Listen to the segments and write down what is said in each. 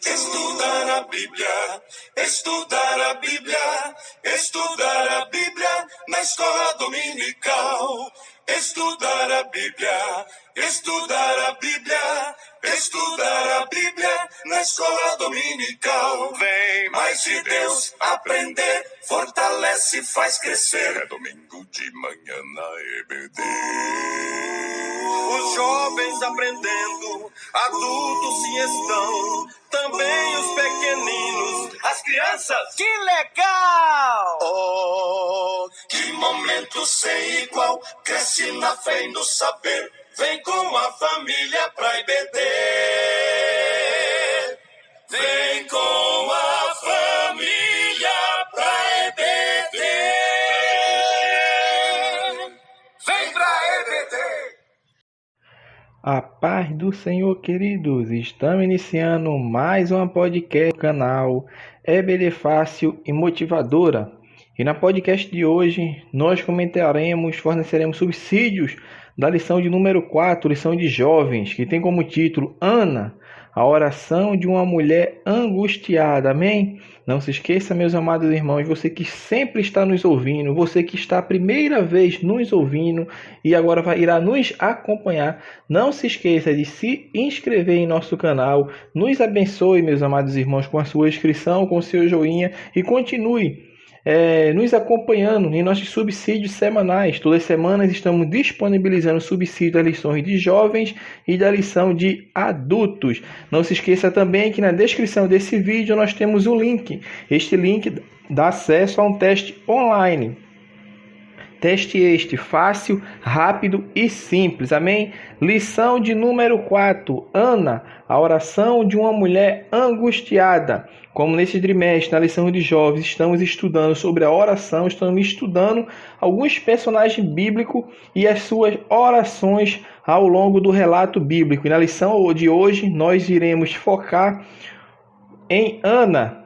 Estudar a Bíblia, estudar a Bíblia, estudar a Bíblia na escola dominical. Estudar a Bíblia, estudar a Bíblia, estudar a Bíblia na escola dominical. Vem mais de Deus aprender, fortalece e faz crescer. É domingo de manhã na EBD. Os jovens aprendendo, adultos sim estão, também os pequeninos, as crianças. Que legal! Oh, que momento sem igual, cresce na fé e no saber, vem com a família pra EBD. Vem com a família pra EBD. Vem pra EBD. A paz do Senhor, queridos, estamos iniciando mais uma podcast do canal EBD Fácil e Motivadora. E na podcast de hoje nós forneceremos subsídios da lição de número 4, lição de jovens, que tem como título Ana, a oração de uma mulher angustiada. Amém? Não se esqueça, meus amados irmãos, você que sempre está nos ouvindo, você que está a primeira vez nos ouvindo e agora irá nos acompanhar, não se esqueça de se inscrever em nosso canal. Nos abençoe, meus amados irmãos, com a sua inscrição, com o seu joinha e continue nos acompanhando em nossos subsídios semanais. Todas as semanas estamos disponibilizando subsídios das lições de jovens e da lição de adultos. Não se esqueça também que na descrição desse vídeo nós temos um link. Este link dá acesso a um teste online. Teste este fácil, rápido e simples. Amém? Lição de número 4. Ana, a oração de uma mulher angustiada. Como nesse trimestre, na lição de jovens, estamos estudando sobre a oração, estamos estudando alguns personagens bíblicos e as suas orações ao longo do relato bíblico. E na lição de hoje, nós iremos focar em Ana.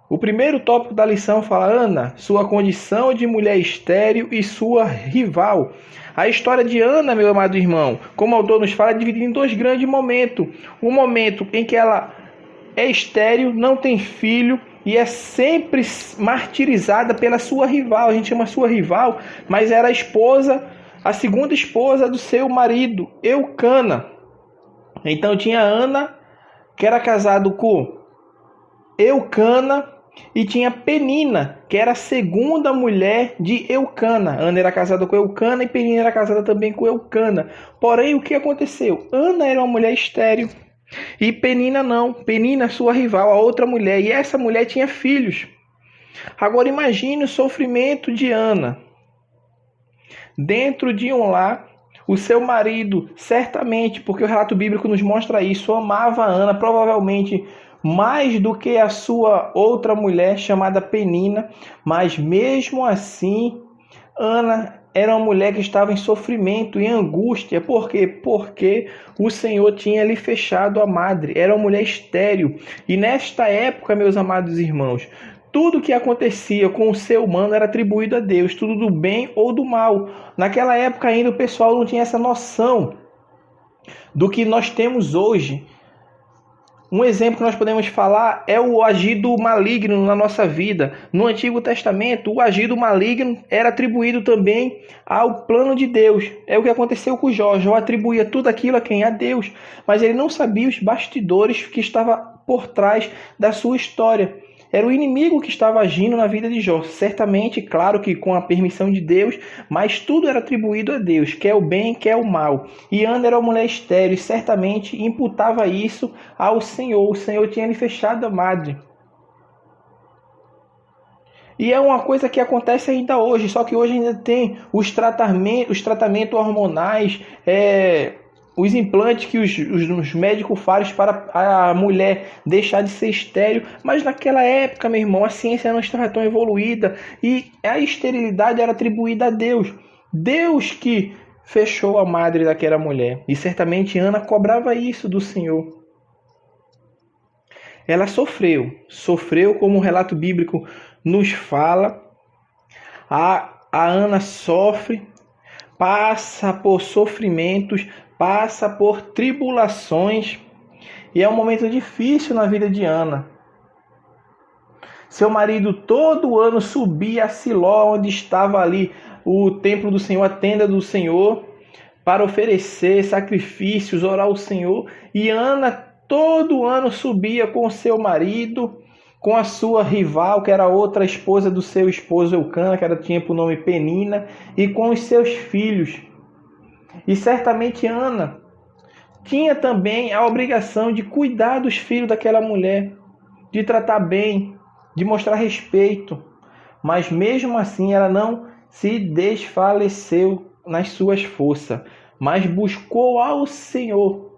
O primeiro tópico da lição fala Ana, sua condição de mulher estéril e sua rival. A história de Ana, meu amado irmão, como o autor nos fala, é dividida em dois grandes momentos. Um momento em que ela é estéril, não tem filho e é sempre martirizada pela sua rival. A gente chama sua rival, mas era a segunda esposa do seu marido, Eucana. Então tinha Ana, que era casado com Eucana, e tinha Penina, que era a segunda mulher de Eucana. Ana era casada com Eucana e Penina era casada também com Eucana. Porém, o que aconteceu? Ana era uma mulher estéril e Penina não. Penina, sua rival, a outra mulher. E essa mulher tinha filhos. Agora imagine o sofrimento de Ana. Dentro de um lar, o seu marido, certamente, porque o relato bíblico nos mostra isso, amava a Ana, provavelmente mais do que a sua outra mulher chamada Penina, mas mesmo assim, Ana era uma mulher que estava em sofrimento e angústia. Por quê? Porque o Senhor tinha lhe fechado a madre, era uma mulher estéril. E nesta época, meus amados irmãos, tudo que acontecia com o ser humano era atribuído a Deus, tudo do bem ou do mal. Naquela época ainda o pessoal não tinha essa noção do que nós temos hoje. Um exemplo que nós podemos falar é o agir do maligno na nossa vida. No Antigo Testamento, o agir do maligno era atribuído também ao plano de Deus. É o que aconteceu com Jó. Jó atribuía tudo aquilo a quem? A Deus. Mas ele não sabia os bastidores que estavam por trás da sua história. Era o inimigo que estava agindo na vida de Jó. Certamente, claro que com a permissão de Deus, mas tudo era atribuído a Deus, quer o bem, quer o mal. E Ana era uma mulher estéril e certamente imputava isso ao Senhor. O Senhor tinha lhe fechado a madre. E é uma coisa que acontece ainda hoje, só que hoje ainda tem os tratamentos hormonais, os implantes que os médicos fazem para a mulher deixar de ser estéril. Mas naquela época, meu irmão, a ciência não estava tão evoluída e a esterilidade era atribuída a Deus. Deus que fechou a madre daquela mulher. E certamente Ana cobrava isso do Senhor. Ela sofreu como o relato bíblico nos fala. A Ana sofre, passa por sofrimentos, passa por tribulações, e é um momento difícil na vida de Ana. Seu marido todo ano subia a Siló, onde estava ali o templo do Senhor, a tenda do Senhor, para oferecer sacrifícios, orar ao Senhor. E Ana todo ano subia com seu marido, com a sua rival, que era outra esposa do seu esposo Eucana, que tinha por nome Penina, e com os seus filhos. E certamente Ana tinha também a obrigação de cuidar dos filhos daquela mulher, de tratar bem, de mostrar respeito. Mas mesmo assim ela não se desfaleceu nas suas forças, mas buscou ao Senhor.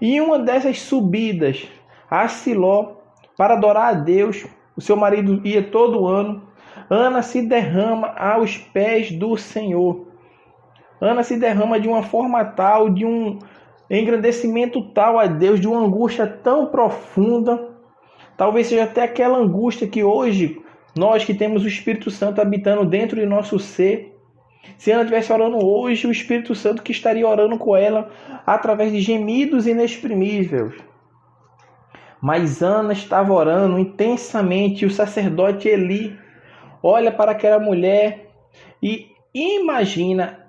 E em uma dessas subidas a Siló para adorar a Deus, o seu marido ia todo ano, Ana se derrama aos pés do Senhor. Ana se derrama de uma forma tal, de um engrandecimento tal a Deus, de uma angústia tão profunda. Talvez seja até aquela angústia que hoje, nós que temos o Espírito Santo habitando dentro de nosso ser, se Ana estivesse orando hoje, o Espírito Santo que estaria orando com ela através de gemidos inexprimíveis. Mas Ana estava orando intensamente, e o sacerdote Eli olha para aquela mulher e imagina,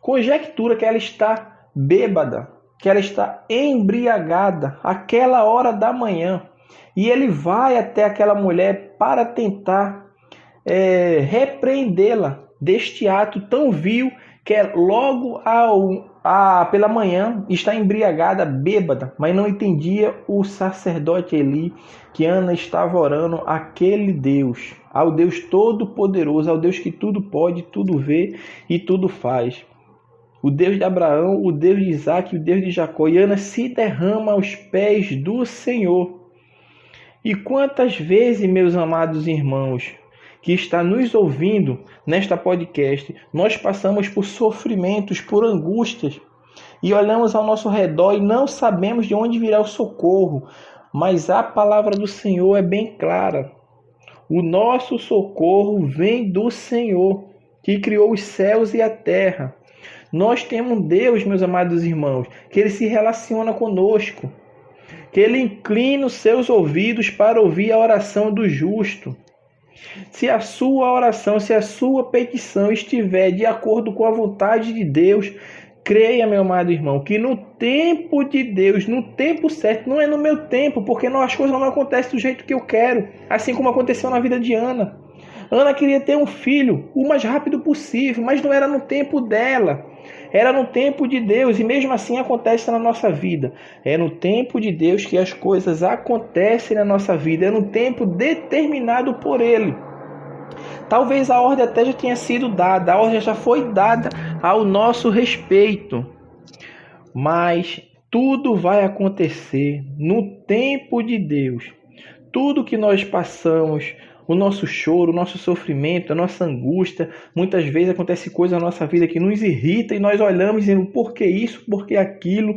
conjectura que ela está bêbada, que ela está embriagada, àquela hora da manhã. E ele vai até aquela mulher para tentar repreendê-la deste ato tão vil, que é logo pela manhã está embriagada, bêbada. Mas não entendia o sacerdote Eli que Ana estava orando àquele Deus, ao Deus Todo-Poderoso, ao Deus que tudo pode, tudo vê e tudo faz. O Deus de Abraão, o Deus de Isaac, o Deus de Jacó. E Ana se derrama aos pés do Senhor. E quantas vezes, meus amados irmãos, que está nos ouvindo nesta podcast, nós passamos por sofrimentos, por angústias, e olhamos ao nosso redor e não sabemos de onde virá o socorro. Mas a palavra do Senhor é bem clara. O nosso socorro vem do Senhor, que criou os céus e a terra. Nós temos um Deus, meus amados irmãos, que Ele se relaciona conosco, que Ele inclina os seus ouvidos para ouvir a oração do justo. Se a sua oração, se a sua petição estiver de acordo com a vontade de Deus, creia, meu amado irmão, que no tempo de Deus, no tempo certo, não é no meu tempo, porque as coisas não acontecem do jeito que eu quero, assim como aconteceu na vida de Ana. Ana queria ter um filho o mais rápido possível, mas não era no tempo dela. Era no tempo de Deus, e mesmo assim acontece na nossa vida. É no tempo de Deus que as coisas acontecem na nossa vida. É no tempo determinado por Ele. Talvez a ordem até já tenha sido dada, a ordem já foi dada ao nosso respeito. Mas tudo vai acontecer no tempo de Deus. Tudo que nós passamos, o nosso choro, o nosso sofrimento, a nossa angústia, muitas vezes acontece coisa na nossa vida que nos irrita e nós olhamos dizendo por que isso, por que aquilo.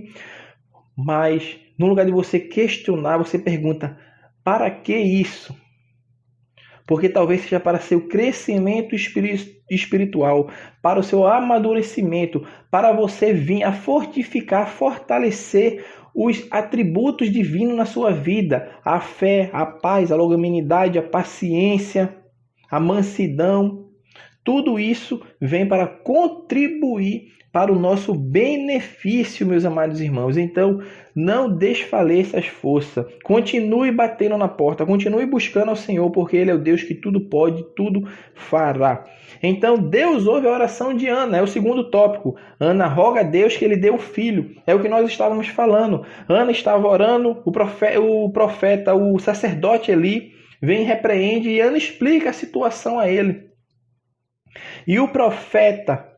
Mas no lugar de você questionar, você pergunta, para que isso? Porque talvez seja para seu crescimento espiritual, para o seu amadurecimento, para você vir a fortificar, fortalecer os atributos divinos na sua vida, a fé, a paz, a longanimidade, a paciência, a mansidão. Tudo isso vem para contribuir para o nosso benefício, meus amados irmãos. Então, não desfaleça as forças. Continue batendo na porta, continue buscando ao Senhor, porque Ele é o Deus que tudo pode, tudo fará. Então, Deus ouve a oração de Ana, é o segundo tópico. Ana roga a Deus que Ele dê o filho. É o que nós estávamos falando. Ana estava orando, o profeta, o sacerdote Eli, vem e repreende, e Ana explica a situação a ele. E o profeta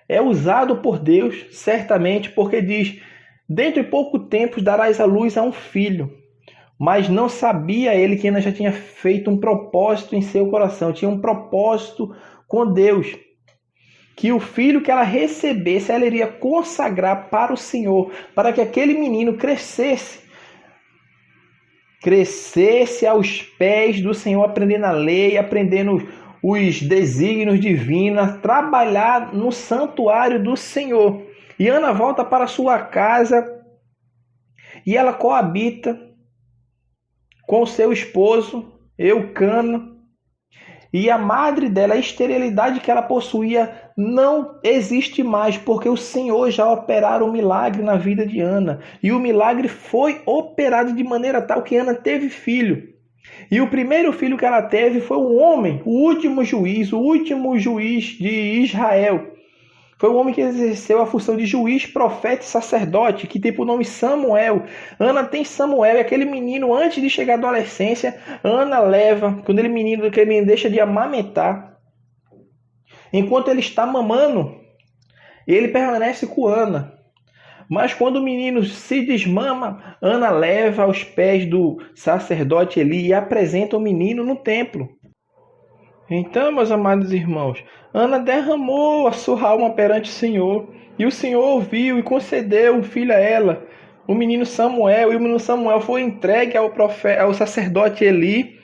é usado por Deus, certamente, porque diz, dentro de pouco tempo darás à luz a um filho. Mas não sabia ele que Ana já tinha feito um propósito em seu coração, tinha um propósito com Deus. Que o filho que ela recebesse, ela iria consagrar para o Senhor, para que aquele menino crescesse aos pés do Senhor, aprendendo a lei, aprendendo os desígnios divinos, a trabalhar no santuário do Senhor. E Ana volta para sua casa e ela coabita com seu esposo, Eucana, e a madre dela, a esterilidade que ela possuía não existe mais, porque o Senhor já operaram um milagre na vida de Ana. E o milagre foi operado de maneira tal que Ana teve filho. E o primeiro filho que ela teve foi um homem, o último juiz de Israel. Foi o homem que exerceu a função de juiz, profeta e sacerdote, que tem por nome Samuel. Ana tem Samuel, e aquele menino, antes de chegar à adolescência, Ana leva, quando aquele menino deixa de amamentar, enquanto ele está mamando, ele permanece com Ana. Mas quando o menino se desmama, Ana leva aos pés do sacerdote Eli e apresenta o menino no templo. Então, meus amados irmãos, Ana derramou a sua alma perante o Senhor, e o Senhor ouviu e concedeu um filho a ela, o menino Samuel, e o menino Samuel foi entregue ao sacerdote Eli,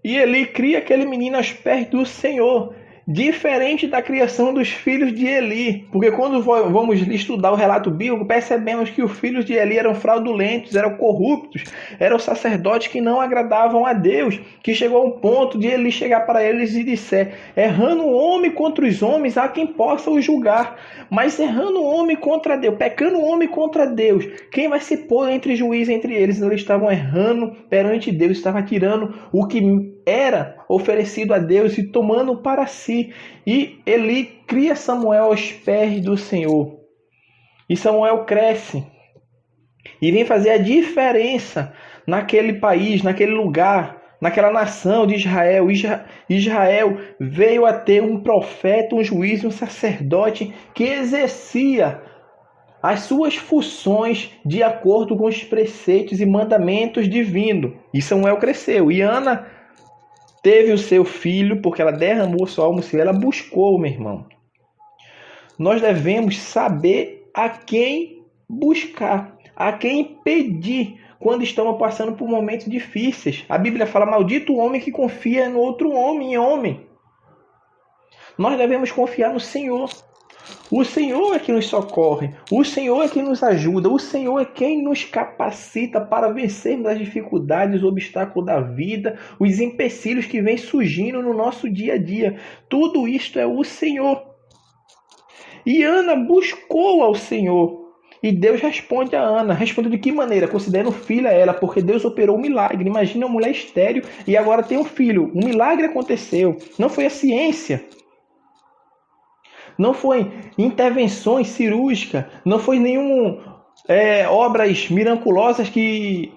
e Eli cria aquele menino aos pés do Senhor, diferente da criação dos filhos de Eli, porque quando vamos estudar o relato bíblico, percebemos que os filhos de Eli eram fraudulentos, eram corruptos, eram sacerdotes que não agradavam a Deus, que chegou a um ponto de Eli chegar para eles e disser: errando um homem contra os homens, há quem possa o julgar, mas errando um homem contra Deus, pecando um homem contra Deus, quem vai se pôr entre juízes entre eles? Eles estavam errando perante Deus, estavam tirando o que era oferecido a Deus e tomando para si. E Eli cria Samuel aos pés do Senhor. E Samuel cresce e vem fazer a diferença naquele país, naquele lugar, naquela nação de Israel. Israel veio a ter um profeta, um juiz, um sacerdote que exercia as suas funções de acordo com os preceitos e mandamentos divinos. E Samuel cresceu. E Ana teve o seu filho, porque ela derramou sua alma, ela buscou, meu irmão. Nós devemos saber a quem buscar, a quem pedir, quando estamos passando por momentos difíceis. A Bíblia fala: maldito o homem que confia no outro homem, em homem. Nós devemos confiar no Senhor. O Senhor é que nos socorre, o Senhor é que nos ajuda, o Senhor é quem nos capacita para vencermos as dificuldades, os obstáculos da vida, os empecilhos que vêm surgindo no nosso dia a dia. Tudo isto é o Senhor. E Ana buscou ao Senhor. E Deus responde a Ana. Responde de que maneira? Considera um filho a ela, porque Deus operou um milagre. Imagina uma mulher estéril e agora tem um filho. Um milagre aconteceu. Não foi a ciência. Não foi intervenções cirúrgicas, não foi obras miraculosas que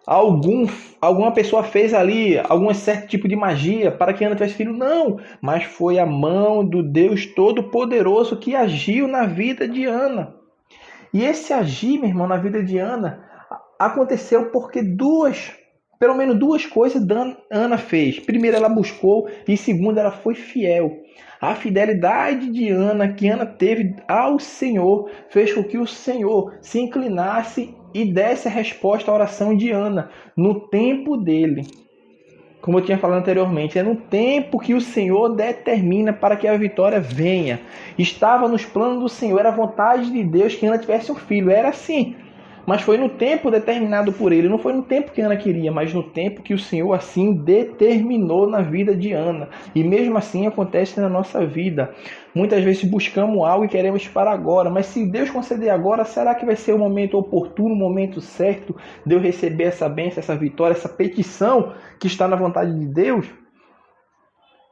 alguma pessoa fez ali, algum certo tipo de magia para que Ana tivesse filho. Não, mas foi a mão do Deus Todo-Poderoso que agiu na vida de Ana. E esse agir, meu irmão, na vida de Ana, aconteceu porque pelo menos duas coisas Ana fez. Primeiro, ela buscou, e segundo, ela foi fiel. A fidelidade de Ana, que Ana teve ao Senhor, fez com que o Senhor se inclinasse e desse a resposta à oração de Ana no tempo dele. Como eu tinha falado anteriormente, é no tempo que o Senhor determina para que a vitória venha. Estava nos planos do Senhor, era a vontade de Deus que Ana tivesse um filho, era assim. Mas foi no tempo determinado por ele, não foi no tempo que Ana queria, mas no tempo que o Senhor assim determinou na vida de Ana. E mesmo assim acontece na nossa vida. Muitas vezes buscamos algo e queremos para agora, mas se Deus conceder agora, será que vai ser o momento oportuno, o momento certo de eu receber essa bênção, essa vitória, essa petição que está na vontade de Deus?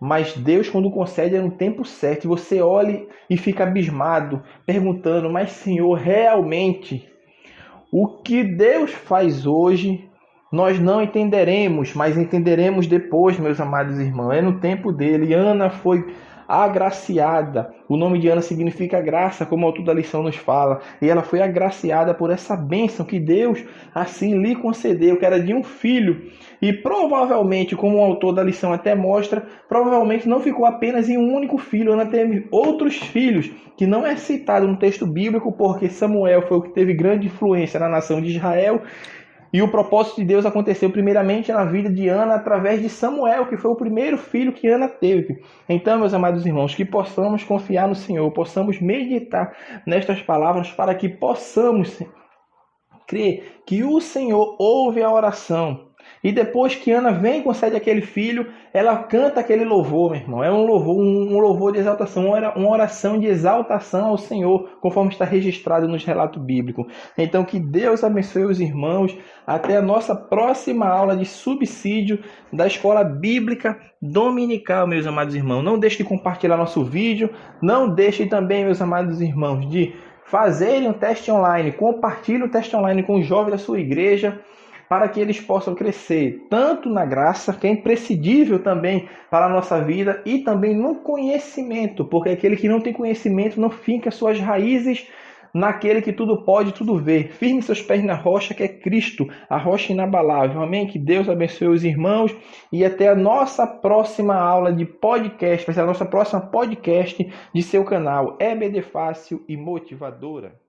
Mas Deus, quando concede, é no tempo certo. E você olha e fica abismado, perguntando: mas Senhor, realmente o que Deus faz hoje, nós não entenderemos, mas entenderemos depois, meus amados irmãos. É no tempo dele. E Ana foi agraciada. O nome de Ana significa graça, como o autor da lição nos fala. E ela foi agraciada por essa bênção que Deus assim lhe concedeu, que era de um filho. E provavelmente, como o autor da lição até mostra, provavelmente não ficou apenas em um único filho. Ana teve outros filhos, que não é citado no texto bíblico, porque Samuel foi o que teve grande influência na nação de Israel. E o propósito de Deus aconteceu primeiramente na vida de Ana através de Samuel, que foi o primeiro filho que Ana teve. Então, meus amados irmãos, que possamos confiar no Senhor, possamos meditar nestas palavras para que possamos crer que o Senhor ouve a oração. E depois que Ana vem e concede aquele filho, ela canta aquele louvor, meu irmão. É um louvor de exaltação, uma oração de exaltação ao Senhor, conforme está registrado nos relatos bíblicos. Então, que Deus abençoe os irmãos. Até a nossa próxima aula de subsídio da Escola Bíblica Dominical, meus amados irmãos. Não deixe de compartilhar nosso vídeo. Não deixe também, meus amados irmãos, de fazerem um teste online. Compartilhe o teste online com os jovens da sua igreja, para que eles possam crescer tanto na graça, que é imprescindível também para a nossa vida, e também no conhecimento, porque aquele que não tem conhecimento não finca suas raízes naquele que tudo pode, tudo vê. Firme seus pés na rocha, que é Cristo, a rocha inabalável. Amém? Que Deus abençoe os irmãos e até a nossa próxima aula de podcast, vai ser a nossa próxima podcast de seu canal EBD Fácil e Motivadora.